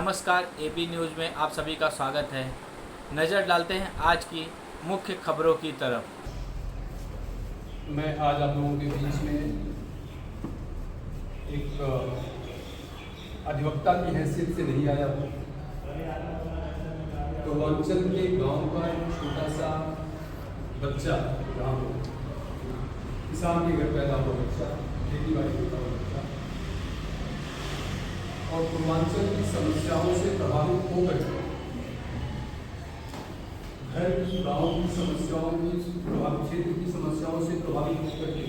नमस्कार, AB news में आप सभी का स्वागत है। नज़र डालते हैं आज की मुख्य खबरों की तरफ। मैं आज आप लोगों के बीच में एक अधिवक्ता की हैसियत से नहीं आया हूँ। पूर्वांचल के गांव का एक छोटा सा बच्चा, गाँव किसान के घर पैदा हुआ बच्चा, खेती बाड़ी करता हुआ बच्चा, और पूर्वांचल की समस्याओं से प्रभावित होकर घर की, गांव की समस्याओं की, क्षेत्र की समस्याओं से प्रभावित होकर के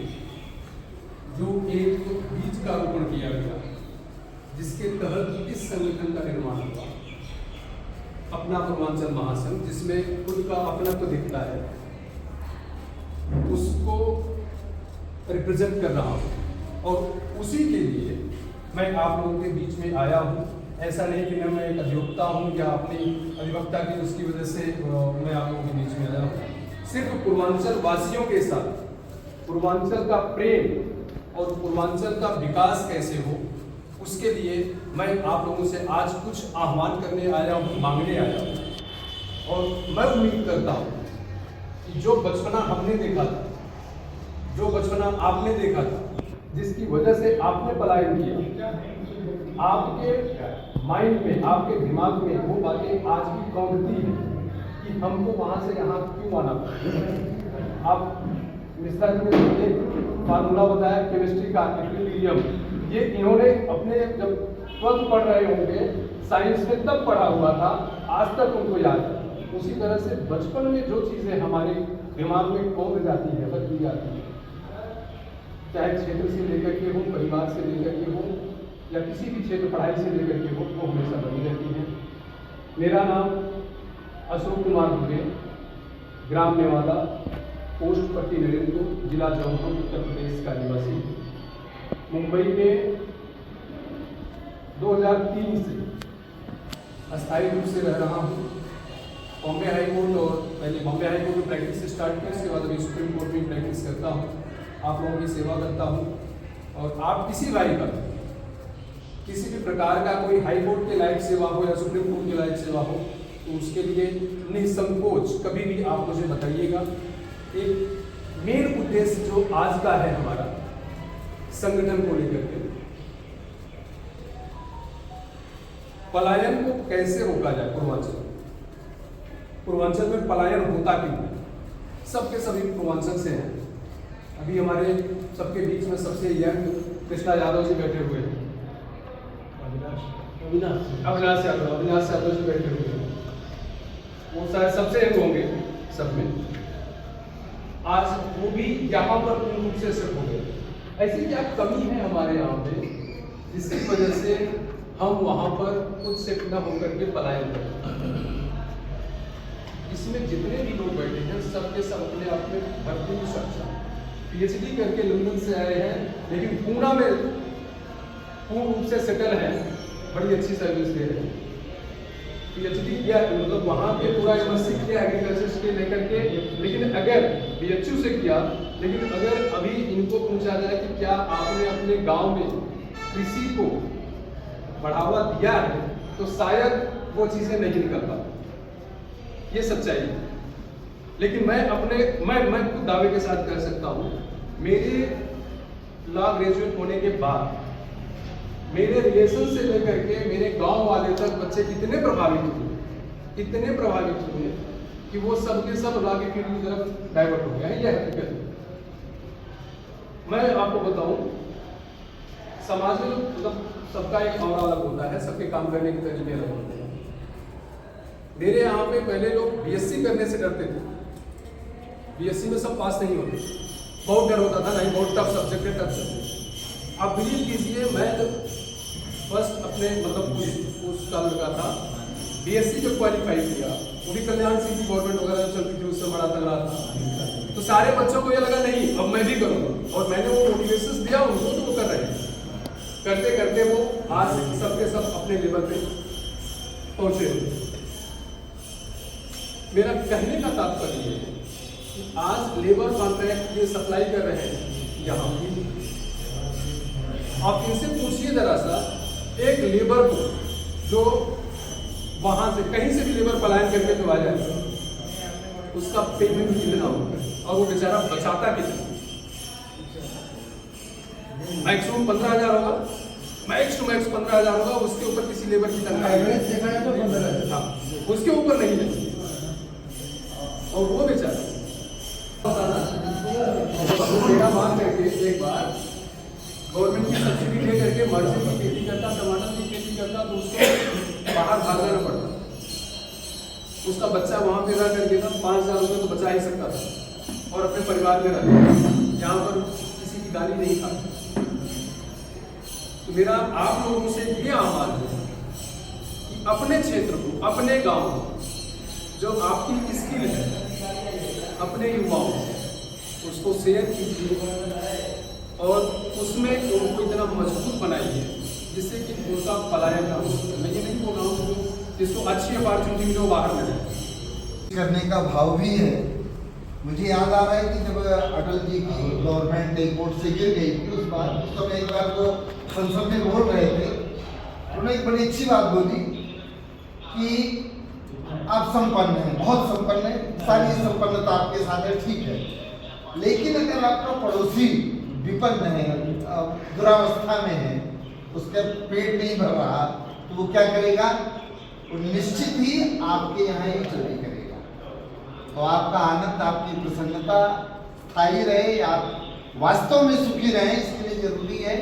जो एक बीज का रोपण किया गया, जिसके तहत इस संगठन का निर्माण हुआ, अपना पूर्वांचल महासंघ, जिसमें खुद का अपनत्व दिखता है, उसको रिप्रेजेंट कर रहा हूँ और उसी के लिए मैं आप लोगों के बीच में आया हूँ। ऐसा नहीं कि मैं एक अधिवक्ता हूँ या अपनी अधिवक्ता की उसकी वजह से मैं आप लोगों के बीच में आया हूँ। सिर्फ पूर्वांचल वासियों के साथ पूर्वांचल का प्रेम और पूर्वांचल का विकास कैसे हो, उसके लिए मैं आप लोगों से आज कुछ आह्वान करने आया हूँ, मांगने आया हूँ। और मैं उम्मीद करता हूँ कि जो बचपना हमने देखा था, जो बचपना आपने देखा था, जिसकी वजह से आपने पलायन किया, आपके माइंड में, आपके दिमाग में वो बातें आज भी कौंधती हैं कि हमको वहां से यहाँ क्यों आना पड़ा। आप मिश्रा जी ने एक फार्मूला बताया केमिस्ट्री का, इक्विलिब्रियम, ये इन्होंने अपने जब 12th पढ़ रहे होंगे साइंस में तब पढ़ा हुआ था, आज तक उनको याद है। उसी तरह से बचपन में जो चीज़ें हमारे दिमाग में कौंध जाती है, बदली जाती है, चाहे क्षेत्र से लेकर के हो, परिवार से लेकर के हो, या किसी भी क्षेत्र, पढ़ाई से लेकर के हो, वो हमेशा बनी रहती है। मेरा नाम अशोक कुमार दुबे, ग्राम नेवादा, पोस्ट पट्टी नरेंद्रपुर, जिला जौनपुर, उत्तर प्रदेश का निवासी। मुंबई में 2003 से अस्थायी रूप से रह रहा हूँ। बॉम्बे हाई कोर्ट, और पहले बॉम्बे हाई कोर्ट में प्रैक्टिस स्टार्ट की, उसके बाद अभी सुप्रीम कोर्ट में प्रैक्टिस करता हूँ, आप लोगों की सेवा करता हूँ। और आप किसी भाई का, किसी भी प्रकार का कोई हाई कोर्ट के लायक सेवा हो या सुप्रीम कोर्ट के लायक सेवा हो, तो उसके लिए निसंकोच कभी भी आप मुझे बताइएगा। एक मेन उद्देश्य जो आज का है हमारा संगठन को लेकर के, पलायन को कैसे रोका जाए। पूर्वांचल में पलायन होता क्यों? सबके सभी पूर्वांचल से हैं। अभी हमारे सबके बीच में सबसे यंग कृष्णा यादव जी बैठे हुए हैं, अविनाश यादव जी बैठे हुए हैं, वो शायद सबसे यंग होंगे सब में। आज वो भी यहाँ पर पूर्ण रूप से शिफ्ट हो गए। ऐसी क्या कमी है हमारे यहाँ पे जिसकी वजह से हम वहाँ पर खुद शिफ्ट न होकर के पलायन करें? इसमें जितने भी लोग बैठे हैं सबके सब अपने आप में भरपूर सच्चा PhD करके लंदन से आए हैं, लेकिन पूना में पूर्ण रूप से सेटल हैं, बड़ी अच्छी सर्विस दे रहे हैं। PhD किया, मतलब वहाँ पे पूरा MSc किया एग्रीकल्चर से लेकर के, लेकिन अगर BHU से किया, लेकिन अगर अभी इनको पूछा जाए कि क्या आपने अपने गांव में कृषि को बढ़ावा दिया है, तो शायद वो चीज़ें नहीं निकल पाती। ये सच्चाई है। लेकिन मैं खुद दावे के साथ कर सकता हूँ, मेरे लॉ ग्रेजुएट होने के बाद मेरे रिलेशन से लेकर के मेरे गांव वाले तक बच्चे इतने प्रभावित हुए कि वो सब के सब लॉ की फील्ड की तरफ डाइवर्ट हो गए हैं। यह हकीकत है। मैं आपको बताऊं, समाज में मतलब सबका एक और अलग होता है, सबके काम करने के तरीके अलग होते हैं। मेरे यहाँ पे पहले लोग BSc करने से डरते थे। BSc में सब पास नहीं होते, बहुत डर होता था, नहीं बहुत टफ सब्जेक्ट है, टफ सब्जेक्ट। आप बिलीव कीजिए, मैं जब फर्स्ट अपने मतलब उस साल का था, BSc जब क्वालिफाई किया, वो भी कल्याण सिंह की गवर्नमेंट वगैरह चलती थी, उससे बड़ा तक रहा था, तो सारे बच्चों को ये लगा नहीं अब मैं भी करूँगा, और मैंने वो मोटिवेशन दिया उनको, तो वो कर रहे हैं। करते करते वो आज सबके सब अपने लेवल पे पहुँचे। मेरा कहने का तात्पर्य है कि आज लेबर कॉन्ट्रैक्ट ये सप्लाई कर रहे हैं यहाँ भी। आप इनसे पूछिए जरा सा, एक लेबर को जो वहां से कहीं से भी लेबर पलायन करके जो आ जाए उसका पेमेंट कितना होगा और वो बेचारा बचाता कितना। मैक्सिमम 15,000 होगा, मैक्स टू मैक्स 15,000 होगा, उसके ऊपर किसी लेबर की तनख्वाह एवरेज देखा है तो 15,000। हाँ, उसके ऊपर नहीं है। और वो बेचारा मेरा मान करके एक बार गवर्नमेंट की सब्सिडी ले करके मर्ची की खेती करता, टमाटर की खेती करता, तो उसको बाहर भागना न पड़ता। उसका बच्चा वहाँ पे रह करके था, 5,000 रुपये तो बचा ही सकता था और अपने परिवार में रहता, जहाँ पर किसी की गाली नहीं खाते। तो मेरा आप लोगों से ये आह्वान है कि अपने क्षेत्र को, अपने गांव को, जो आपकी स्किल है, अपने युवाओं उसको शेयर कीजिए और उसमें उनको इतना मजबूत बनाइए जिससे कि उनका पलायन ना हो। मैं ये नहीं बोल रहा हूँ जिसको अच्छी अपॉर्चुनिटी मिले वो बाहर न जाए। करने का भाव भी है। मुझे याद आ रहा है कि जब अटल जी की गवर्नमेंट एक वोट से गिर गई थी, उस बार उस समय एक बार वो संसद में बोल रहे थे, उन्होंने एक बड़ी अच्छी बात बोली कि आप संपन्न हैं, बहुत संपन्न हैं, सारी संपन्नता आपके साथ है, ठीक है, लेकिन अगर आपका पड़ोसी विपन्न है, दुरावस्था में है, उसका पेट नहीं भर रहा, तो वो क्या करेगा? वो निश्चित ही आपके यहाँ ही चोरी करेगा। तो आपका आनंद, आपकी प्रसन्नता स्थायी रहे, आप वास्तव में सुखी रहें, इसके लिए जरूरी है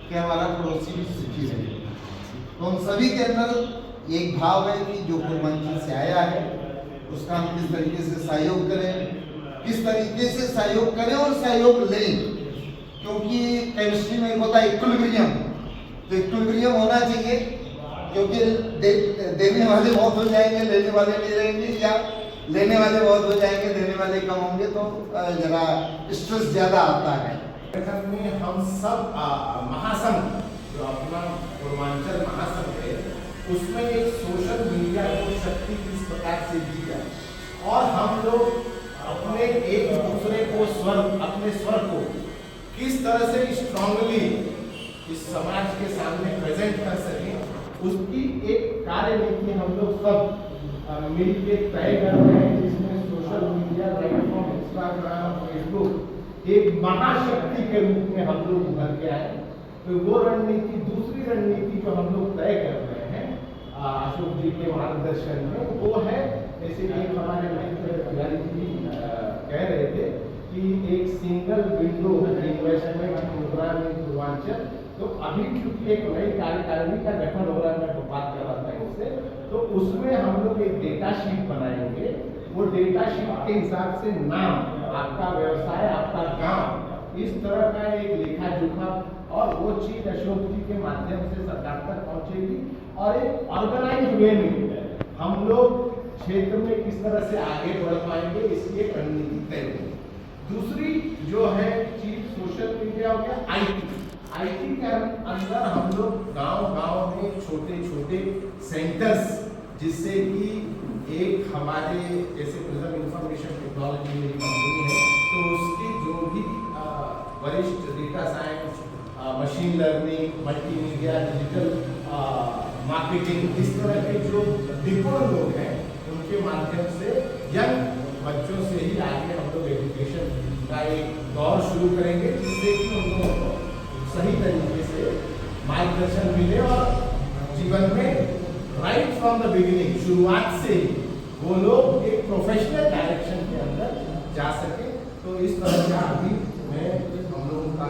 कि हमारा पड़ोसी भी सुखी रहे। तो हम सभी के अंदर एक भाव है कि जो पूर्वांचल से आया है उसका हम किस तरीके से सहयोग करें, किस तरीके से सहयोग करें और सहयोग लें, क्योंकि केमिस्ट्री में एक होता है इक्विलिब्रियम, तो इक्विलिब्रियम होना चाहिए, क्योंकि देने वाले बहुत हो जाएंगे, लेने वाले नहीं रहेंगे, या लेने वाले बहुत हो जाएंगे, देने वाले कम होंगे, तो जरा स्ट्रेस ज़्यादा आता है। में हम सब महासंघ, जो अपना पूर्वांचल महासंघ है, उसमें एक सोशल मीडिया को शक्ति किस प्रकार से दी जाए और हम लोग अपने एक दूसरे को स्वर, अपने स्वर को किस तरह से स्ट्रांगली इस समाज के सामने प्रेजेंट कर सकें, उसकी एक कार्य नीति हम लोग सब मिल के तय कर रहे हैं, जिसमें social media platform Instagram, Facebook एक महाशक्ति के रूप में हम लोग उभर के आए। तो वो रणनीति, दूसरी रणनीति जो हम लोग तय कर रहे हैं अशोक जी के मार्गदर्शन में, वो है जैसे कि हमारे मित्र तिवारी जी कह रहे थे कि एक सिंगल विंडो इन्वेस्टमेंट प्रोग्राम इन पूर्वांचल। तो अभी चूंकि एक नई कार्यकारिणी का गठन हो रहा है, मैं बात कर रहा था इससे, तो उसमें हम लोग एक डेटा शीट बनाएंगे। वो डेटा शीट के हिसाब से नाम, आपका व्यवसाय, आपका गांव, इस तरह का एक लेखा जोखा, और वो चीज अशोक जी के माध्यम से सरकार तक पहुंचेगी और एक ऑर्गेनाइज वे में हम लोग क्षेत्र में किस तरह से आगे बढ़ पाएंगे, इसकी एक रणनीति तय होगी। दूसरी जो है चीज सोशल मीडिया हो गया, आईटी के अंदर हम लोग गांव-गांव में छोटे छोटे सेंटर्स, जिससे कि एक हमारे जैसे प्रिज्म इंफॉर्मेशन टेक्नोलॉजी मेरी कंपनी है, तो उसकी जो भी वरिष्ठ data science, machine learning, multimedia, digital marketing, इस तरह के जो निपुण लोग हैं, उनके माध्यम से यंग बच्चों से ही आगे हम लोग एजुकेशन का एक दौर शुरू करेंगे, जिससे कि उन लोगों को सही तरीके से मार्गदर्शन मिले और जीवन में राइट फ्रॉम द बिगिनिंग, शुरुआत से ही वो लोग एक प्रोफेशनल डायरेक्शन के अंदर जा सके। तो इस तरह का अभी मैं हम लोगों का